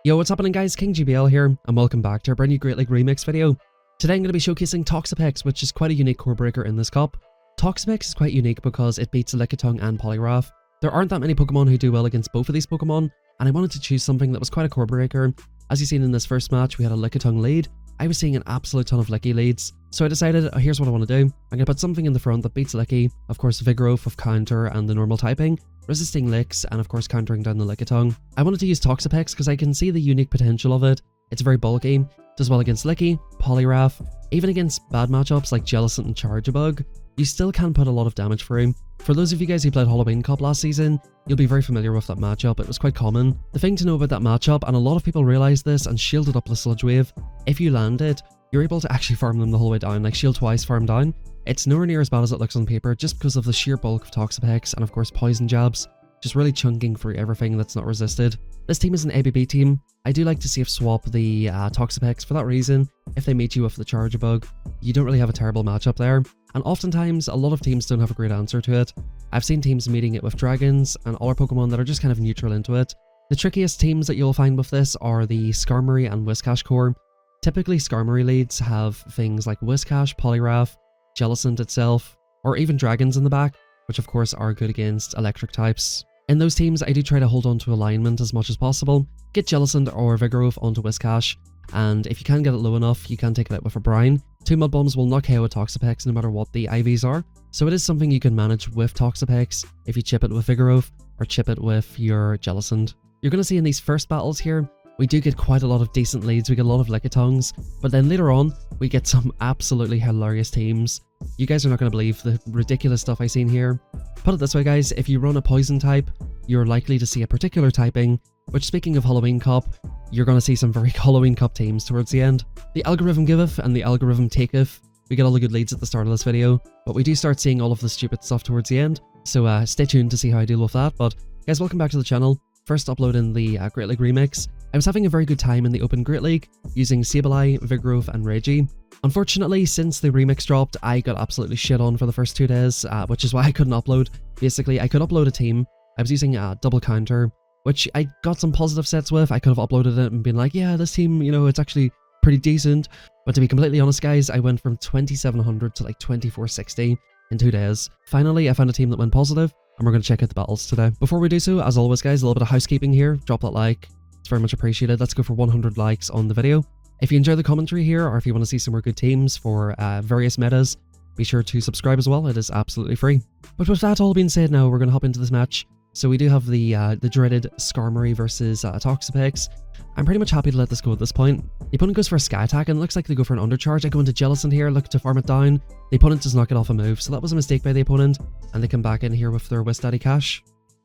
Yo, what's happening guys, King GBL here, and welcome back to a brand new Great League Remix video. Today I'm going to be showcasing Toxapex, which is quite a unique core breaker in this cup. Toxapex is quite unique because it beats LICKITUNG and POLIWRATH. There aren't that many Pokemon who do well against both of these Pokemon, and I wanted to choose something that was quite a core breaker. As you've seen in this first match, we had a LICKITUNG lead. I was seeing an absolute ton of Licky leads, so I decided, here's what I want to do. I'm going to put something in the front that beats Licky, of course Vigoroth of counter and the normal typing, resisting licks, and of course countering down the LICKITUNG. I wanted to use Toxapex because I can see the unique potential of it. It's very bulky, does well against Licky, POLIWRATH, even against bad matchups like Jellicent and Charjabug. You still can put a lot of damage through. For those of you guys who played Halloween Cup last season, you'll be very familiar with that matchup. It was quite common. The thing to know about that matchup, and a lot of people realised this and shielded up the Sludge Wave, if you land it, you're able to actually farm them the whole way down, like shield twice, farm down. It's nowhere near as bad as it looks on paper just because of the sheer bulk of Toxapex and of course poison jabs, just really chunking through everything that's not resisted. This team is an ABB team. I do like to safe swap the Toxapex for that reason. If they meet you with the Charjabug, you don't really have a terrible matchup there. And oftentimes, a lot of teams don't have a great answer to it. I've seen teams meeting it with dragons and other Pokemon that are just kind of neutral into it. The trickiest teams that you'll find with this are the Skarmory and Whiscash core. Typically, Skarmory leads have things like Whiscash, POLIWRATH, Jellicent itself, or even dragons in the back, which of course are good against electric types. In those teams, I do try to hold on to alignment as much as possible, get Jellicent or Vigoroth onto Whiscash, and if you can get it low enough, you can take it out with a Brine. 2 Mud Bombs will knock KO a Toxapex no matter what the IVs are, so it is something you can manage with Toxapex if you chip it with Vigoroth or chip it with your Jellicent. You're going to see in these first battles here, we do get quite a lot of decent leads, we get a lot of LICKITUNGs, but then later on, we get some absolutely hilarious teams. You guys are not going to believe the ridiculous stuff I've seen here. Put it this way guys, if you run a poison type, you're likely to see a particular typing, which speaking of Halloween Cup, you're going to see some very Halloween Cup teams towards the end. The algorithm giveth and the algorithm taketh. We get all the good leads at the start of this video, but we do start seeing all of the stupid stuff towards the end, so stay tuned to see how I deal with that. But guys, welcome back to the channel. First uploading the Great League Remix. I was having a very good time in the Open Great League, using Sableye, Vigoroth and Reggie. Unfortunately, since the remix dropped, I got absolutely shit on for the first 2 days, which is why I couldn't upload. Basically, I could upload a team. I was using a double counter, which I got some positive sets with. I could have uploaded it and been like, yeah, this team, you know, it's actually pretty decent. But to be completely honest, guys, I went from 2700 to like 2460 in 2 days. Finally, I found a team that went positive, and we're going to check out the battles today. Before we do so, as always, guys, a little bit of housekeeping here. Drop that like. It's very much appreciated. Let's go for 100 likes on the video. If you enjoy the commentary here, or if you want to see some more good teams for various metas, be sure to subscribe as well. It is absolutely free. But with that all being said, now we're going to hop into this match. So we do have the dreaded Skarmory versus Toxapex. I'm pretty much happy to let this go at this point. The opponent goes for a Sky Attack, and it looks like they go for an Undercharge. I go into Jellicent here, look to farm it down. The opponent does not get off a move, so that was a mistake by the opponent, and they come back in here with their Wisdaddy Cash.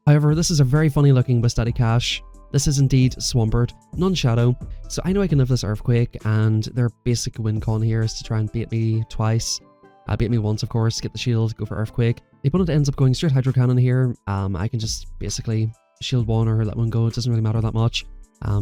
However, this is a very funny looking Wisdaddy Cash. This is indeed Swampert, non-Shadow, so I know I can live this Earthquake, and their basic win con here is to try and bait me twice. Bait me once, of course, get the shield, go for Earthquake. The opponent ends up going straight Hydro Cannon here. I can just basically shield one or let one go, it doesn't really matter that much.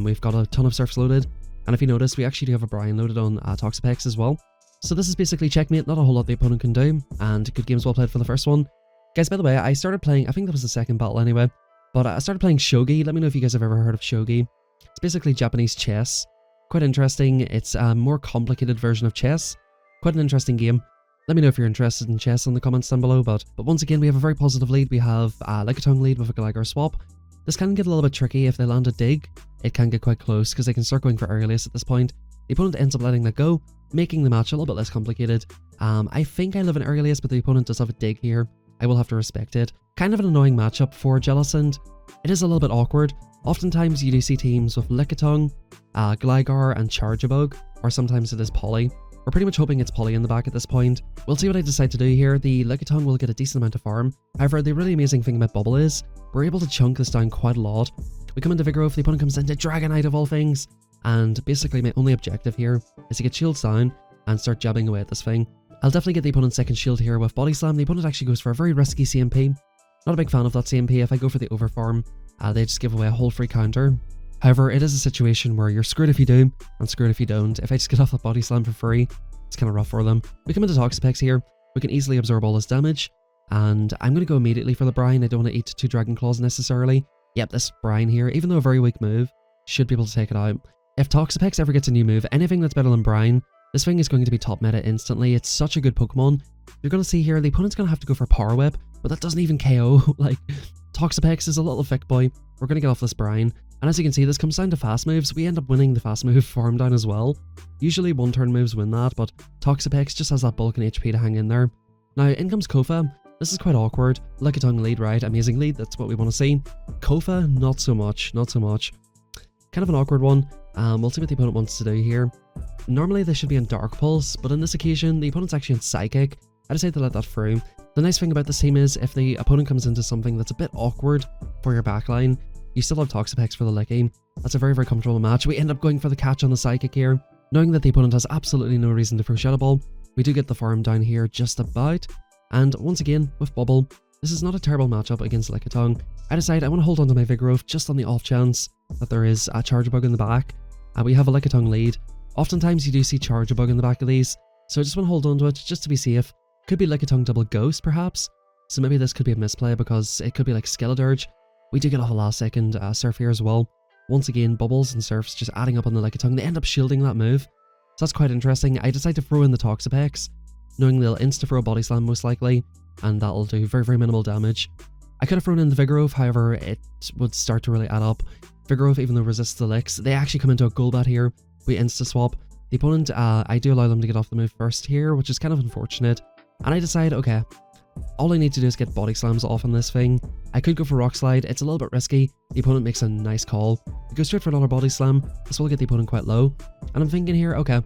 We've got a ton of Surfs loaded, and if you notice, we actually do have a Brine loaded on Toxapex as well. So this is basically checkmate, not a whole lot the opponent can do, and good games well played for the first one. Guys, by the way, I started playing, I think that was the second battle anyway, but I started playing Shogi. Let me know if you guys have ever heard of Shogi. It's basically Japanese chess. Quite interesting. It's a more complicated version of chess. Quite an interesting game. Let me know if you're interested in chess in the comments down below, but once again, we have a very positive lead. We have a LICKITUNG lead with a Gligar swap. This can get a little bit tricky. If they land a dig, it can get quite close because they can start going for Aerialist at this point. The opponent ends up letting that go, making the match a little bit less complicated. I think I live in Aerialist, but the opponent does have a dig here. I will have to respect it. Kind of an annoying matchup for Jellicent. It is a little bit awkward. Oftentimes you do see teams with LICKITUNG, Gligar and Charjabug, or sometimes it is Poly. We're pretty much hoping it's Poly in the back at this point. We'll see what I decide to do here. The LICKITUNG will get a decent amount of farm. However, the really amazing thing about Bubble is, we're able to chunk this down quite a lot. We come into Vigoroth, the opponent comes into Dragonite of all things, and basically my only objective here is to get shields down and start jabbing away at this thing. I'll definitely get the opponent's second shield here with Body Slam. The opponent actually goes for a very risky CMP. Not a big fan of that CMP. If I go for the overfarm, they just give away a whole free counter. However, it is a situation where you're screwed if you do, and screwed if you don't. If I just get off that Body Slam for free, it's kind of rough for them. We come into Toxapex here. We can easily absorb all this damage, and I'm going to go immediately for the Brine. I don't want to eat 2 Dragon Claws necessarily. Yep, this Brine here, even though a very weak move, should be able to take it out. If Toxapex ever gets a new move, anything that's better than Brine, this thing is going to be top meta instantly. It's such a good Pokemon. You're going to see here, the opponent's going to have to go for Power Whip, but that doesn't even KO. Like, Toxapex is a little thick boy. We're going to get off this Brine. And as you can see, this comes down to fast moves. We end up winning the fast move farm down as well. Usually one-turn moves win that, but Toxapex just has that bulk and HP to hang in there. Now, in comes Kofa. This is quite awkward. Lickitung lead, right? Amazing lead, that's what we want to see. Kofa, not so much, not so much. Kind of an awkward one. We'll see what the opponent wants to do here. Normally, this should be on Dark Pulse, but on this occasion, the opponent's actually on Psychic. I decided to let that through. The nice thing about this team is, if the opponent comes into something that's a bit awkward for your backline, you still have Toxapex for the Licky. That's a very, very comfortable match. We end up going for the catch on the Psychic here. Knowing that the opponent has absolutely no reason to throw Shadow Ball, we do get the farm down here just about. And once again, with Bubble, this is not a terrible matchup against Lickitung. I decide I want to hold on to my Vigoroth just on the off chance that there is a Charge Bug in the back. We have a Lickitung lead. Oftentimes you do see Charge Bug in the back of these, so I just want to hold on to it just to be safe. Could be Lickitung double Ghost perhaps, so maybe this could be a misplay because it could be like Skeledirge. We do get off a last second Surf here as well. Once again, Bubbles and Surfs just adding up on the Lickitung. They end up shielding that move, so that's quite interesting. I decide to throw in the Toxapex, knowing they'll insta-throw a Body Slam most likely, and that'll do very, very minimal damage. I could have thrown in the Vigoroth, however, it would start to really add up. Vigoroth, even though resists the licks, they actually come into a Golbat here. We insta-swap. The opponent, I do allow them to get off the move first here, which is kind of unfortunate. And I decide, okay, all I need to do is get Body Slams off on this thing. I could go for Rock Slide, it's a little bit risky. The opponent makes a nice call. We go straight for another Body Slam, this will get the opponent quite low. And I'm thinking here, okay,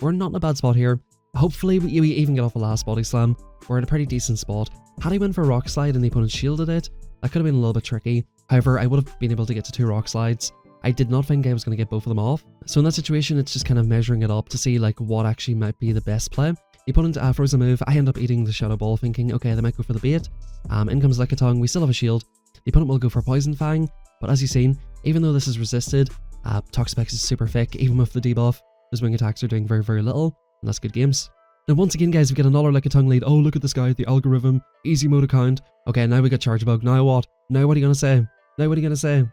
we're not in a bad spot here. Hopefully we even get off the last Body Slam. We're in a pretty decent spot. Had I went for Rock Slide and the opponent shielded it, that could have been a little bit tricky. However, I would have been able to get to 2 Rock Slides. I did not think I was going to get both of them off. So in that situation, it's just kind of measuring it up to see like what actually might be the best play. The opponent throws a move, I end up eating the Shadow Ball thinking, okay, they might go for the bait. In comes Lickitung, we still have a shield. The opponent will go for Poison Fang, but as you've seen, even though this is resisted, Toxapex is super thick, even with the debuff. His wing attacks are doing very, very little, and that's good games. Now once again guys, we get another Lickitung lead. Oh, look at this guy, the algorithm, easy mode account. Okay, now we got Charge Bug, now what? Now what are you gonna say? Now what are you gonna say?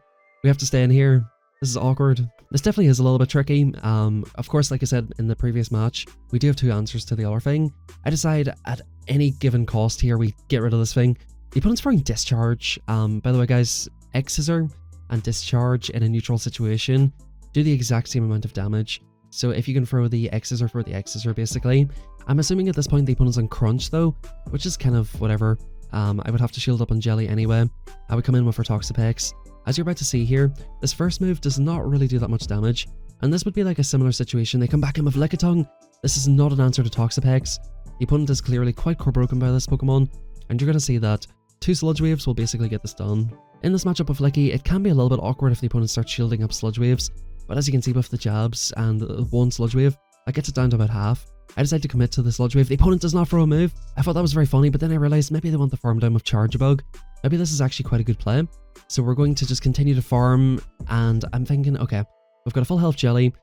We have to stay in here. This is awkward. This definitely is a little bit tricky. Of course, like I said in the previous match, we do have 2 answers to the other thing. I decide at any given cost here, we get rid of this thing. The opponent's throwing Discharge. By the way guys, X-Scissor and Discharge in a neutral situation do the exact same amount of damage. So if you can throw the X-Scissor for the X-Scissor basically. I'm assuming at this point the opponent's on Crunch though, which is kind of whatever. I would have to shield up on Jelly anyway. I would come in with our Toxapex. As you're about to see here, this first move does not really do that much damage, and this would be like a similar situation. They come back in with Lickitung. This is not an answer to Toxapex. The opponent is clearly quite core broken by this Pokemon, and you're going to see that 2 Sludge Waves will basically get this done. In this matchup with Licky, it can be a little bit awkward if the opponent starts shielding up Sludge Waves, but as you can see with the jabs and 1 Sludge Wave, that gets it down to about half. I decide to commit to the Sludge Wave. The opponent does not throw a move. I thought that was very funny, but then I realized maybe they want the farm down with Charge Bug. Maybe this is actually quite a good play. So we're going to just continue to farm, and I'm thinking, okay, we've got a full health Jelly.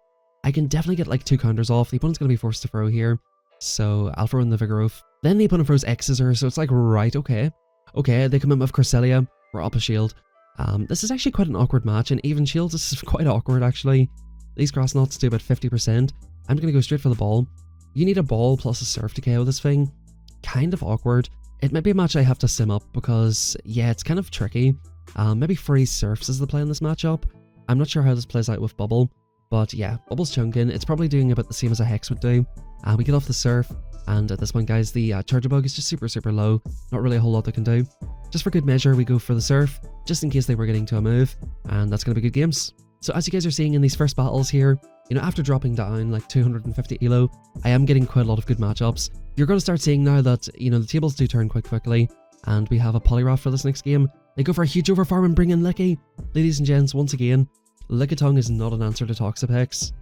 I can definitely get like 2 counters off. The opponent's going to be forced to throw here, so I'll throw in the Vigoroth. Then the opponent throws X-Scissor, so it's like, right, okay. Okay, they come in with Cresselia. We're up a shield. This is actually quite an awkward match, and even shields, this is quite awkward actually. These grass knots do about 50%. I'm going to go straight for the ball. You need a ball plus a Surf to KO this thing. Kind of awkward. It might be a match I have to sim up because, yeah, it's kind of tricky. Maybe Freeze Surfs is the play in this matchup. I'm not sure how this plays out with Bubble, but yeah, Bubble's chunking. It's probably doing about the same as a Hex would do. We get off the Surf, and at this point, guys, the Charge Bug is just super, super low. Not really a whole lot they can do. Just for good measure, we go for the Surf, just in case they were getting to a move, and that's going to be good games. So as you guys are seeing in these first battles here, you know, after dropping down like 250 elo, I am getting quite a lot of good matchups. You're going to start seeing now that, you know, the tables do turn quite quickly, and we have a Poliwrath for this next game. They go for a huge overfarm and bring in Licky. Ladies and gents, once again, Lickitung is not an answer to Toxapex.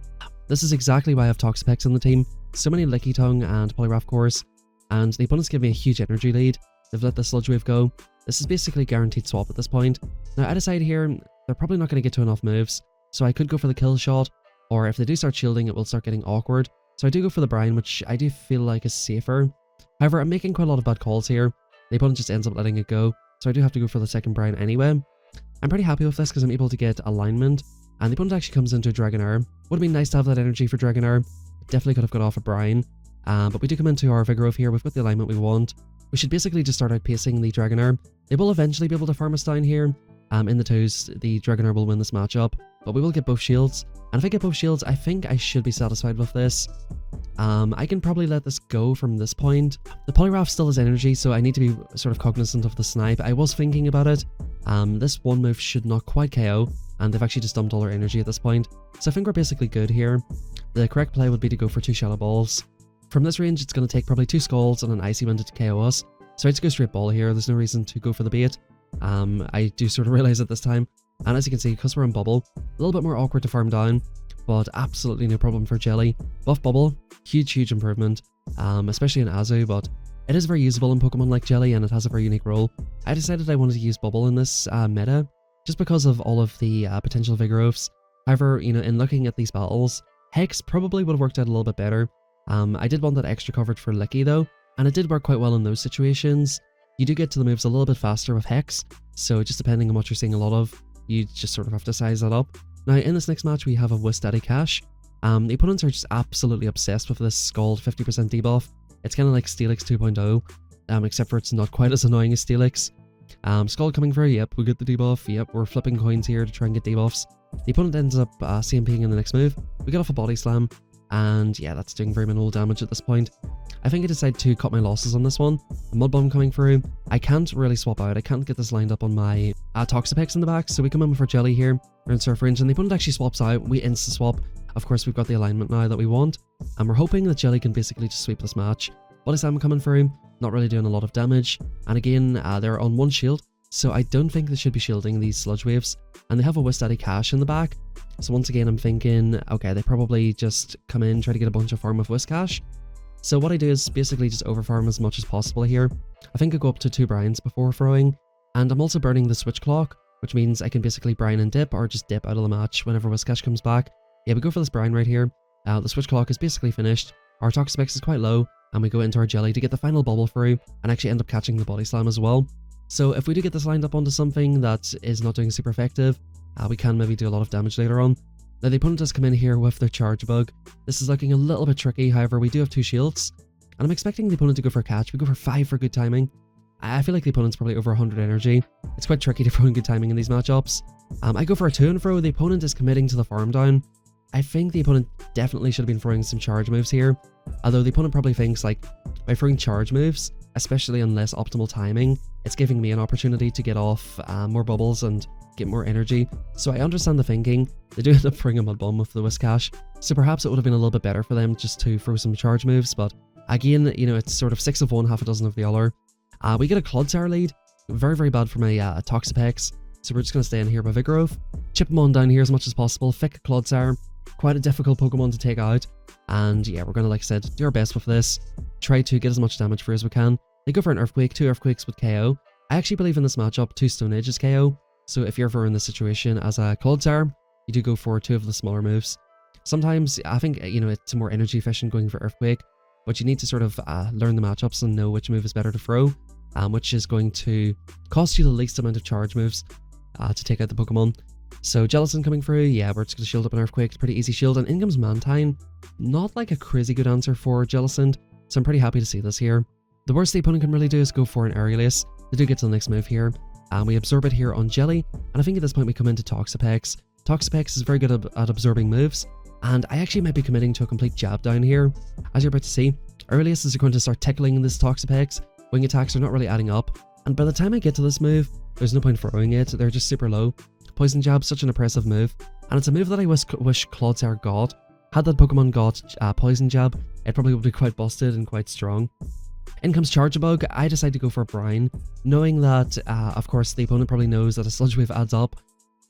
This is exactly why I have Toxapex on the team. So many Lickitung and Poliwrath cores, and the opponents give me a huge energy lead. They've let the Sludge Wave go. This is basically guaranteed swap at this point. Now I decide here, they're probably not going to get to enough moves, so I could go for the kill shot, or if they do start shielding, it will start getting awkward. So I do go for the Brine, which I do feel like is safer. However, I'm making quite a lot of bad calls here. The opponent just ends up letting it go, so I do have to go for the second Brine anyway. I'm pretty happy with this because I'm able to get alignment and the opponent actually comes into Dragonair. Would have been nice to have that energy for Dragonair. Definitely could have got off a Brine. But we do come into our Vigoroth here. We've got the alignment we want. We should basically just start outpacing the Dragonair. They will eventually be able to farm us down here. In the twos, the Dragonair will win this matchup, but we will get both shields. And if I get both shields, I think I should be satisfied with this. I can probably let this go from this point. The Poliwrath still has energy, so I need to be sort of cognizant of the snipe. I was thinking about it. This one move should not quite KO, and they've actually just dumped all their energy at this point. So I think we're basically good here. The correct play would be to go for 2 Shadow Balls. From this range, it's going to take probably 2 Scalds and an Icy Wind to KO us. So I just go straight ball here. There's no reason to go for the bait. I do sort of realize at this time. And as you can see, because we're in Bubble, a little bit more awkward to farm down, but absolutely no problem for Jelly. Buff Bubble, huge improvement, especially in Azu, but it is very usable in Pokemon like Jelly, and it has a very unique role. I decided I wanted to use Bubble in this meta, just because of all of the potential Vigoroths. However, you know, in looking at these battles, Hex probably would have worked out a little bit better. I did want that extra coverage for Licky though, and it did work quite well in those situations. You do get to the moves a little bit faster with Hex, so just depending on what you're seeing a lot of, you just sort of have to size that up. Now in this next match we have a Wisdaddy Cash. The opponents are just absolutely obsessed with this Scald 50% debuff. It's kind of like Steelix 2.0, except for it's not quite as annoying as Steelix. Scald coming through, yep, we get the debuff, yep, we're flipping coins here to try and get debuffs. The opponent ends up CMPing in the next move. We get off a Body Slam, and yeah, that's doing very minimal damage at this point. I think I decided to cut my losses on this one. A Mud Bomb coming through. I can't really swap out. I can't get this lined up on my Toxapex in the back, so we come in for Jelly here. We're in Surf Range, and the opponent actually swaps out. We insta-swap. Of course, we've got the alignment now that we want, and we're hoping that Jelly can basically just sweep this match. Body Slam coming through, not really doing a lot of damage, and again, they're on 1 shield, so I don't think they should be shielding these Sludge Waves, and they have a Wisdaddy Cash in the back. So once again, I'm thinking, okay, they probably just come in, try to get a bunch of farm with Whiscash. So what I do is basically just overfarm as much as possible here. I think I go up to 2 brines before throwing, and I'm also burning the Switch Clock, which means I can basically brine and dip, or just dip out of the match whenever Whiscash comes back. Yeah, we go for this brine right here. The Switch Clock is basically finished. Our Toxapex is quite low, and we go into our Jelly to get the final bubble through, and actually end up catching the Body Slam as well. So if we do get this lined up onto something that is not doing super effective, we can maybe do a lot of damage later on. Now the opponent does come in here with their Charge Bug. This is looking a little bit tricky, however we do have 2 shields. And I'm expecting the opponent to go for a catch. We go for 5 for good timing. I feel like the opponent's probably over 100 energy. It's quite tricky to throw in good timing in these matchups. I go for a 2 and throw. The opponent is committing to the farm down. I think the opponent definitely should have been throwing some charge moves here. Although the opponent probably thinks like, by throwing charge moves, especially on less optimal timing, it's giving me an opportunity to get off more bubbles and get more energy. So I understand the thinking. They do end up throwing a Mud Bomb with the Whiscash, so perhaps it would have been a little bit better for them just to throw some charge moves, but again, you know, it's sort of 6 of one, half a dozen of the other. We get a Clodsire lead. Very bad for my Toxapex, so we're just going to stay in here by Vigoroth. Chip him on down here as much as possible. Thick Clodsire, quite a difficult Pokemon to take out, and yeah, we're going to, like I said, do our best with this. Try to get as much damage for as we can. They go for an Earthquake. 2 Earthquakes would KO. I actually believe in this matchup 2 Stone Ages KO, so if you're ever in this situation as a Clodsire, you do go for 2 of the smaller moves. Sometimes, I think, you know, it's more energy efficient going for Earthquake, but you need to sort of learn the matchups and know which move is better to throw, which is going to cost you the least amount of charge moves to take out the Pokemon. So Jellicent coming through, yeah, we're just going to shield up an Earthquake. It's pretty easy shield, and in comes Mantine. Not like a crazy good answer for Jellicent, so I'm pretty happy to see this here. The worst the opponent can really do is go for an Aerialus. They do get to the next move here, and we absorb it here on Jelly, and I think at this point we come into Toxapex. Toxapex is very good at absorbing moves, and I actually might be committing to a complete jab down here. As you're about to see, Aerialus is going to start tickling this Toxapex. Wing attacks are not really adding up, and by the time I get to this move, there's no point throwing it. They're just super low. Poison Jab, such an impressive move, and it's a move that I wish Clodsire got. Had that Pokemon got Poison Jab, it probably would be quite busted and quite strong. In comes Charge Bug. I decide to go for a Brine, knowing that, of course, the opponent probably knows that a Sludge Wave adds up.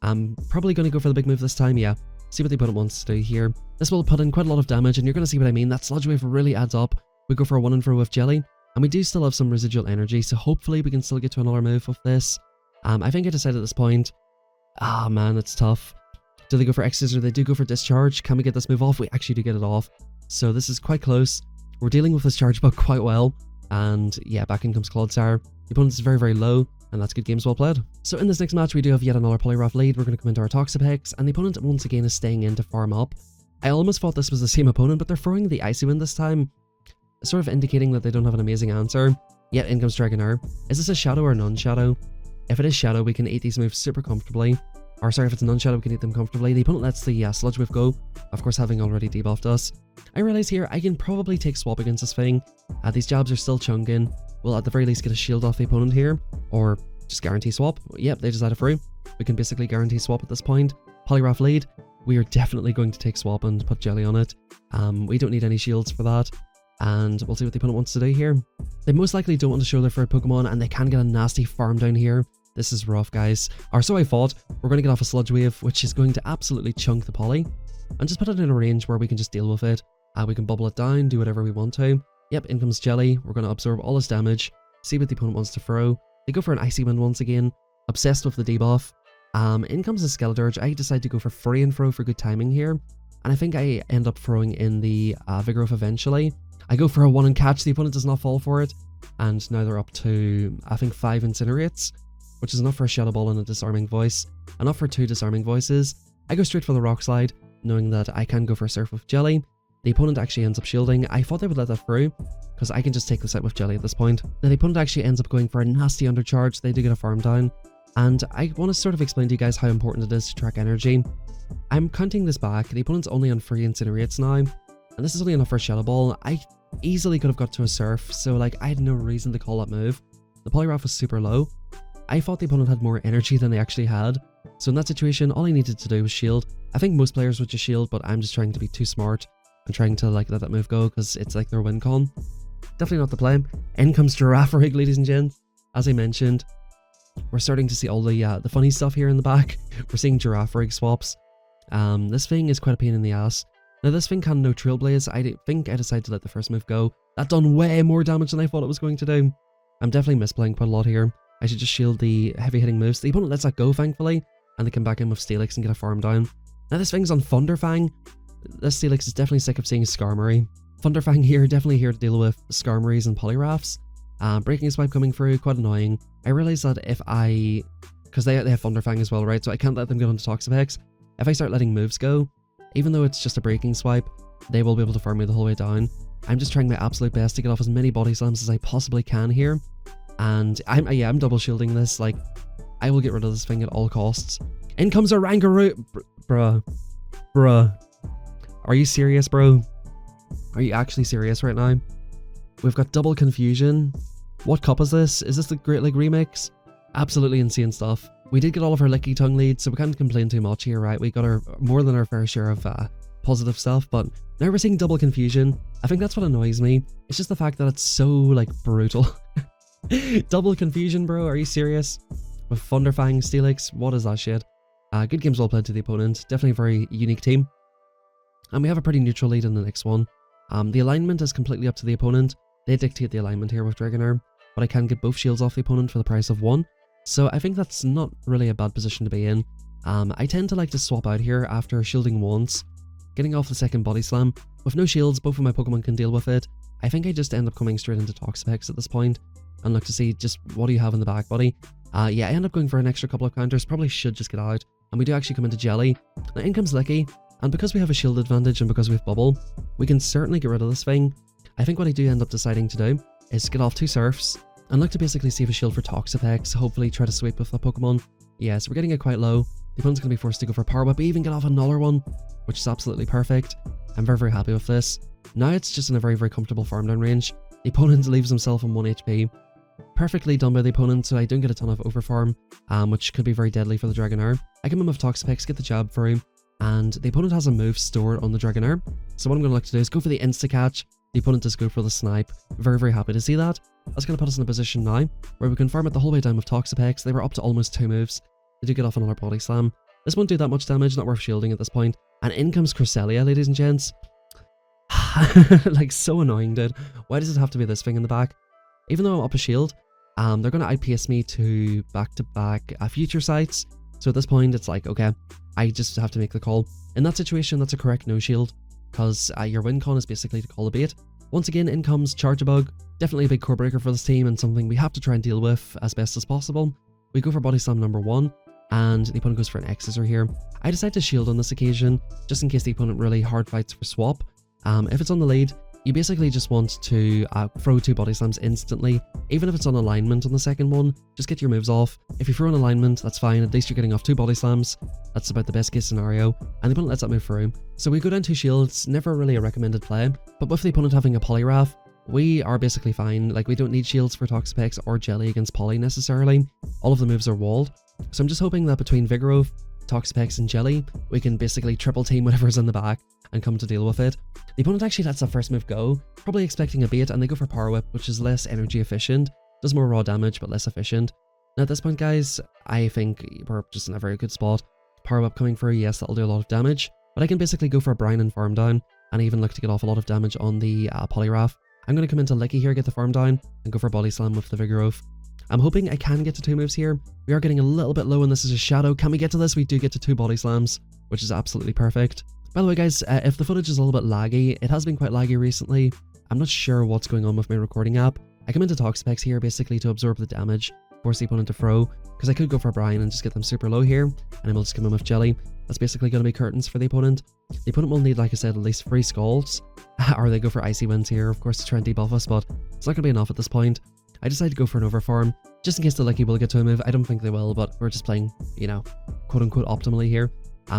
I'm probably going to go for the big move this time, yeah. See what the opponent wants to do here. This will put in quite a lot of damage, and you're going to see what I mean. That Sludge Wave really adds up. We go for a 1 and throw with Jelly, and we do still have some residual energy, so hopefully we can still get to another move with this. I think I decided at this point, man, it's tough. Do they go for X-Scissor? They do go for Discharge. Can we get this move off? We actually do get it off. So this is quite close. We're dealing with this Charge Bug quite well. And yeah, back in comes Clodsire. The opponent's very, very low, and that's good games well played. So in this next match, we do have yet another Poliwrath lead. We're going to come into our Toxapex, and the opponent once again is staying in to farm up. I almost thought this was the same opponent, but they're throwing the Icy Wind this time, sort of indicating that they don't have an amazing answer. Yet in comes Dragonair. Is this a Shadow or non-Shadow? If it is Shadow, we can eat these moves super comfortably. Or sorry, if it's non-Shadow, we can eat them comfortably. The opponent lets the Sludge Wave go, of course having already debuffed us. I realize here I can probably take swap against this thing. These jabs are still chunking. We'll at the very least get a shield off the opponent here, or just guarantee swap. Yep, they decided through. We can basically guarantee swap at this point. Poliwrath lead. We are definitely going to take swap and put Jelly on it. We don't need any shields for that. And we'll see what the opponent wants to do here. They most likely don't want to show their third Pokemon, and they can get a nasty farm down here. This is rough, guys. Or so I thought. We're going to get off a Sludge Wave, which is going to absolutely chunk the Poly, and just put it in a range where we can just deal with it. We can bubble it down, do whatever we want to. Yep, in comes Jelly. We're going to absorb all this damage, see what the opponent wants to throw. They go for an Icy Wind once again, obsessed with the debuff. In comes the Skeledirge. I decide to go for Free and Throw for good timing here, and I think I end up throwing in the Vigoroth eventually. I go for a 1 and catch, the opponent does not fall for it, and now they're up to, I think, 5 Incinerates, which is enough for a Shadow Ball and a Disarming Voice, enough for 2 Disarming Voices. I go straight for the Rock Slide, knowing that I can go for Surf with Jelly. The opponent actually ends up shielding. I thought they would let that through, because I can just take this out with Jelly at this point. Now the opponent actually ends up going for a nasty undercharge. They do get a farm down, and I want to sort of explain to you guys how important it is to track energy. I'm counting this back. The opponent's only on 3 Incinerates now, and this is only enough for a Shadow Ball. I easily could have got to a Surf, so like I had no reason to call that move. The Poliwrath was super low. I thought the opponent had more energy than they actually had, so in that situation all I needed to do was shield. I think most players would just shield, but I'm just trying to be too smart and trying to like let that move go because it's like their win con. Definitely not the play. In comes Girafarig, ladies and gents. As I mentioned, we're starting to see all the funny stuff here in the back. We're seeing Girafarig swaps. This thing is quite a pain in the ass. Now this thing can no Trailblaze. I think I decided to let the first move go. That done way more damage than I thought it was going to do. I'm definitely misplaying quite a lot here. I should just shield the heavy hitting moves. The opponent lets that go, thankfully, and they come back in with Steelix and get a farm down. Now this thing's on Thunderfang. This Steelix is definitely sick of seeing Skarmory. Thunderfang here, definitely here to deal with Skarmories and Poliwraths. Breaking Swipe coming through, quite annoying. I realize that if I... because they have Thunderfang as well, right? So I can't let them get onto Toxapex. If I start letting moves go, even though it's just a Breaking Swipe, they will be able to farm me the whole way down. I'm just trying my absolute best to get off as many Body Slams as I possibly can here. And I'm double shielding this. Like, I will get rid of this thing at all costs. In comes a Rangaroo. Bruh. Are you serious, bro? Are you actually serious right now? We've got double confusion. What cup is this? Is this the Great League Remix? Absolutely insane stuff. We did get all of our Lickitung leads, so we can't complain too much here, right? We got our more than our fair share of positive stuff, but now we're seeing double confusion. I think that's what annoys me. It's just the fact that it's so, like, brutal. Double confusion, bro. Are you serious? With Thunderfang, Steelix, what is that shit? Good games well played to the opponent. Definitely a very unique team. And we have a pretty neutral lead in the next one. The alignment is completely up to the opponent. They dictate the alignment here with Dragonair, but I can get both shields off the opponent for the price of 1. So I think that's not really a bad position to be in. I tend to like to swap out here after shielding once, getting off the second Body Slam. With no shields, both of my Pokemon can deal with it. I think I just end up coming straight into Toxapex at this point and look to see just what do you have in the back, buddy. Yeah, I end up going for an extra couple of counters. Probably should just get out. And we do actually come into Jelly. Now in comes Licky, and because we have a shield advantage and because we have Bubble, we can certainly get rid of this thing. I think what I do end up deciding to do is get off 2 Surfs and look to basically save a shield for Toxapex, hopefully try to sweep with the Pokemon. Yeah, so we're getting it quite low. The opponent's going to be forced to go for Power Whip, even get off another one, which is absolutely perfect. I'm very, very happy with this. Now it's just in a very, very comfortable farm down range. The opponent leaves himself on 1 HP. Perfectly done by the opponent, so I don't get a ton of overfarm, which could be very deadly for the Dragonair. I come in with Toxapex, get the jab through, and the opponent has a move stored on the Dragonair. So what I'm going to look to do is go for the insta-catch. The opponent does go for the snipe. Very, very happy to see that. That's going to put us in a position now where we can farm it the whole way down with Toxapex. They were up to almost 2 moves. They do get off another Body Slam. This won't do that much damage, not worth shielding at this point. And in comes Cresselia, ladies and gents. Like, so annoying, dude. Why does it have to be this thing in the back? Even though I'm up a shield, they're going to outpace me to back-to-back future sights. So at this point, it's like, okay, I just have to make the call. In that situation, that's a correct no shield, because your win con is basically to call a bait. Once again, in comes Charge-a-Bug. Definitely a big core breaker for this team and something we have to try and deal with as best as possible. We go for Body Slam number 1, and the opponent goes for an X-Scissor here. I decide to shield on this occasion, just in case the opponent really hard fights for swap. If it's on the lead, you basically just want to throw 2 Body Slams instantly. Even if it's on alignment on the second one, just get your moves off. If you throw an alignment, that's fine, at least you're getting off 2 Body Slams. That's about the best case scenario, and the opponent lets that move through. So we go down 2 shields, never really a recommended play, but with the opponent having a POLIWRATH, we are basically fine. Like, we don't need shields for Toxapex or Jelly against Poly necessarily. All of the moves are walled, so I'm just hoping that between Vigoroth, Toxapex and Jelly, we can basically triple team whatever's in the back and come to deal with it. The opponent actually lets the first move go, probably expecting a bait, and they go for Power Whip, which is less energy efficient, does more raw damage but less efficient. Now at this point, guys, I think we're just in a very good spot. Power Whip coming through, yes, that'll do a lot of damage, but I can basically go for a Brine and farm down, and even look to get off a lot of damage on the POLIWRATH. I'm going to come into Licky here, get the farm down, and go for Body Slam with the Vigoroth. I'm hoping I can get to 2 moves here. We are getting a little bit low, and this is a Shadow. Can we get to this? We do get to 2 Body Slams, which is absolutely perfect. By the way, guys, if the footage is a little bit laggy, it has been quite laggy recently. I'm not sure what's going on with my recording app. I come into Toxapex here basically to absorb the damage, force the opponent to throw, because I could go for Brine and just get them super low here, and then we'll just come in with Jelly. That's basically going to be curtains for the opponent. The opponent will need, like I said, at least 3 Scalds, or they go for Icy Winds here, of course, to try and debuff us, but it's not going to be enough at this point. I decided to go for an Overfarm, just in case the Licky will get to a move. I don't think they will, but we're just playing, you know, quote-unquote optimally here.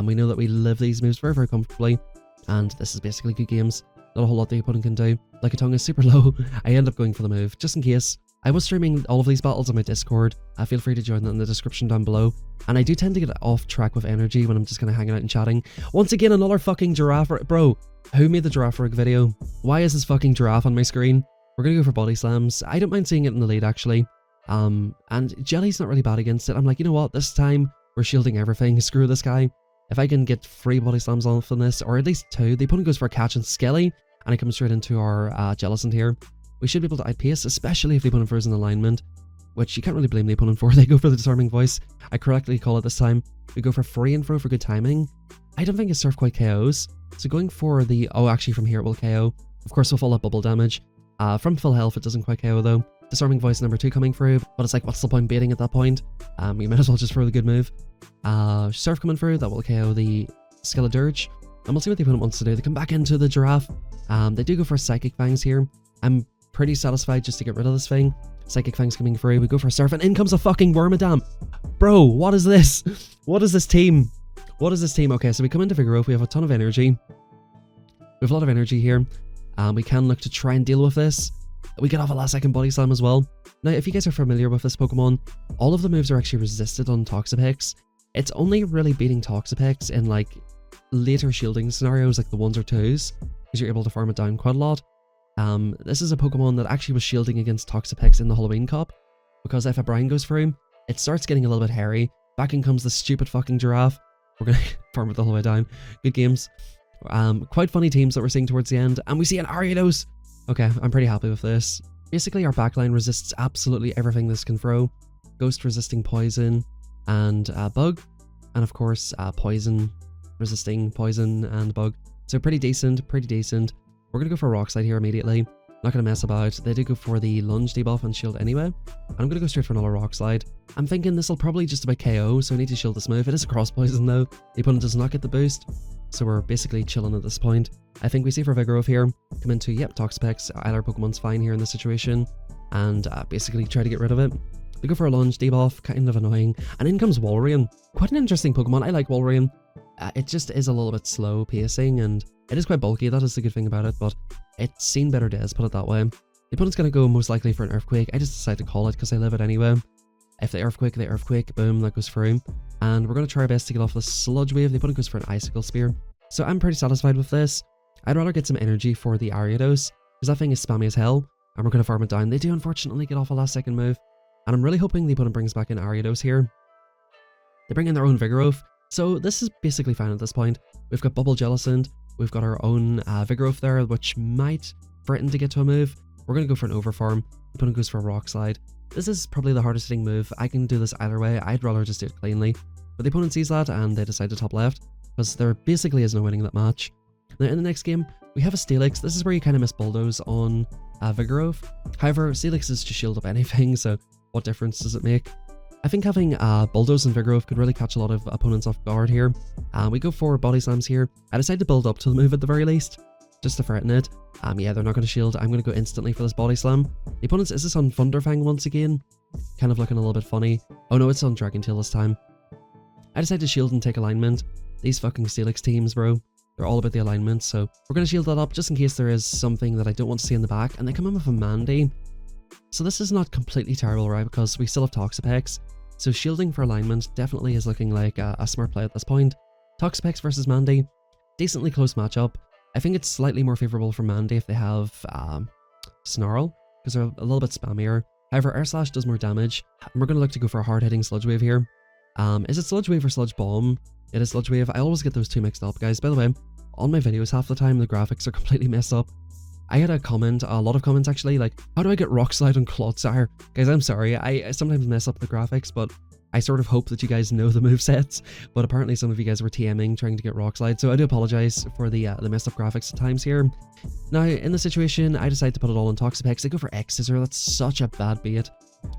We know that we live these moves very, very comfortably, and this is basically good games. Not a whole lot the opponent can do. LICKITUNG is super low. I end up going for the move, just in case. I was streaming all of these battles on my Discord. Feel free to join that in the description down below. And I do tend to get off track with energy when I'm just kind of hanging out and chatting. Once again, another fucking giraffe. Bro, who made the giraffe rig video? Why is this fucking giraffe on my screen? We're going to go for Body Slams. I don't mind seeing it in the lead, actually. And Jelly's not really bad against it. I'm like, you know what? This time, we're shielding everything. Screw this guy. If I can get 3 Body Slams off on this, or at least 2, the opponent goes for a catch and Skelly, and I come straight into our Jellicent here. We should be able to outpace, especially if the opponent throws an alignment, which you can't really blame the opponent for. They go for the Disarming Voice. I correctly call it this time. We go for free and throw for good timing. I don't think his Surf quite KOs, so going for the... Oh, actually from here it will KO. Of course we'll follow up bubble damage. From full health it doesn't quite KO though. Disarming Voice number 2 coming through, but it's like, what's the point baiting at that point? You might as well just throw the good move. Surf coming through, that will KO the Skeledirge. And we'll see what the opponent wants to do. They come back into the Giraffe. They do go for Psychic Fangs here. I'm pretty satisfied just to get rid of this thing. Psychic Fangs coming through. We go for a Surf, and in comes a fucking Wormadam. Bro, what is this? What is this team? What is this team? Okay, so we come into Vigoroth. We have a ton of energy. We have a lot of energy here. We can look to try and deal with this. We get off a last second Body Slam as well. Now, if you guys are familiar with this Pokemon, all of the moves are actually resisted on Toxapex. It's only really beating Toxapex in like later shielding scenarios, like the 1s or 2s, because you're able to farm it down quite a lot. This is a Pokemon that actually was shielding against Toxapex in the Halloween Cup, because if a Brine goes through, it starts getting a little bit hairy. Back in comes the stupid fucking Giraffe. We're gonna farm it the whole way down. Good games. Quite funny teams that we're seeing towards the end, and we see an Ariados. Okay, I'm pretty happy with this. Basically, our backline resists absolutely everything this can throw. Ghost resisting poison and bug, and of course poison resisting poison and bug. So pretty decent, pretty decent. We're gonna go for Rock Slide here immediately. Not gonna mess about. They do go for the lunge debuff and shield anyway. I'm gonna go straight for another Rock Slide. I'm thinking this will probably just about KO, so I need to shield this move. It is a cross poison though. The opponent does not get the boost, so we're basically chilling at this point. I think we see for Vigoroth here, come into, yep, Toxapex. Either Pokemon's fine here in this situation, and basically try to get rid of it. We go for a lunge debuff, kind of annoying, and in comes Walrein. Quite an interesting Pokemon. I like Walrein. It just is a little bit slow pacing, and it is quite bulky. That is the good thing about it, but it's seen better days, put it that way. The opponent's going to go most likely for an Earthquake. I just decided to call it because I live it anyway. If they Earthquake, boom, that goes through. And we're going to try our best to get off the Sludge Wave. The opponent goes for an Icicle Spear. So I'm pretty satisfied with this. I'd rather get some energy for the Ariados, because that thing is spammy as hell, and we're going to farm it down. They do unfortunately get off a last second move, and I'm really hoping the opponent brings back in Ariados here. They bring in their own Vigoroth, so this is basically fine at this point. We've got Bubble Jellicent, we've got our own Vigoroth there, which might threaten to get to a move. We're going to go for an Overfarm. The opponent goes for a Rock Slide. This is probably the hardest hitting move. I can do this either way. I'd rather just do it cleanly. But the opponent sees that and they decide to top left, because there basically is no winning that match. Now in the next game, we have a Steelix. This is where you kind of miss Bulldoze on Vigoroth. However, Steelix is to shield up anything, so what difference does it make? I think having Bulldoze and Vigoroth could really catch a lot of opponents off guard here. We go for Body Slams here. I decided to build up to the move at the very least, just to threaten it. Yeah, they're not going to shield. I'm going to go instantly for this Body Slam. The opponent's, is this on Thunderfang once again? Kind of looking a little bit funny. Oh no, it's on Dragon Tail this time. I decided to shield and take alignment. These fucking Steelix teams, bro. They're all about the alignment, so we're going to shield that up just in case there is something that I don't want to see in the back. And they come in with a Mandy. So this is not completely terrible, right? Because we still have Toxapex. So shielding for alignment definitely is looking like a smart play at this point. Toxapex versus Mandy. Decently close matchup. I think it's slightly more favourable for Mandy if they have Snarl, because they're a little bit spammier. However, Air Slash does more damage, and we're going to look to go for a hard-hitting Sludge Wave here. Is it Sludge Wave or Sludge Bomb? It is Sludge Wave. I always get those two mixed up, guys. By the way, on my videos half the time, the graphics are completely messed up. I had a lot of comments actually, like, how do I get Rock Slide on Clodsire? Guys, I'm sorry, I sometimes mess up the graphics, but I sort of hope that you guys know the movesets, but apparently some of you guys were TMing trying to get Rock Slide, so I do apologize for the messed up graphics at times here. Now, in the situation, I decided to put it all on Toxapex. I go for X-Scissor. That's such a bad bait.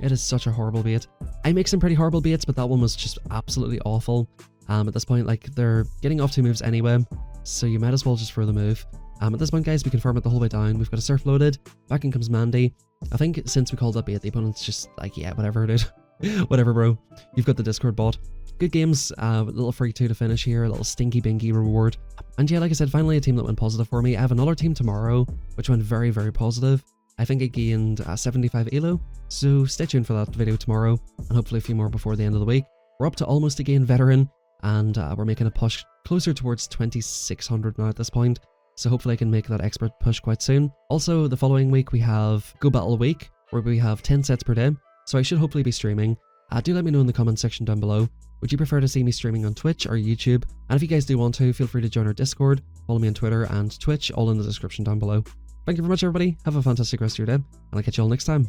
It is such a horrible bait. I make some pretty horrible baits, but that one was just absolutely awful. At this point, like, they're getting off two moves anyway, so you might as well just throw the move. At this point, guys, we confirm it the whole way down. We've got a Surf loaded. Back in comes Mandy. I think since we called that bait, the opponent's just like, yeah, whatever, dude. Whatever, bro. You've got the Discord bot. Good games. A little free 2 to finish here. A little stinky binky reward. And yeah, like I said, finally a team that went positive for me. I have another team tomorrow, which went very, very positive. I think it gained 75 elo. So stay tuned for that video tomorrow, and hopefully a few more before the end of the week. We're up to almost a gain veteran, and we're making a push closer towards 2600 now at this point. So hopefully I can make that expert push quite soon. Also, the following week we have Go Battle Week, where we have 10 sets per day. So I should hopefully be streaming. Do let me know in the comment section down below. Would you prefer to see me streaming on Twitch or YouTube? And if you guys do want to, feel free to join our Discord, follow me on Twitter and Twitch, all in the description down below. Thank you very much, everybody. Have a fantastic rest of your day, and I'll catch you all next time.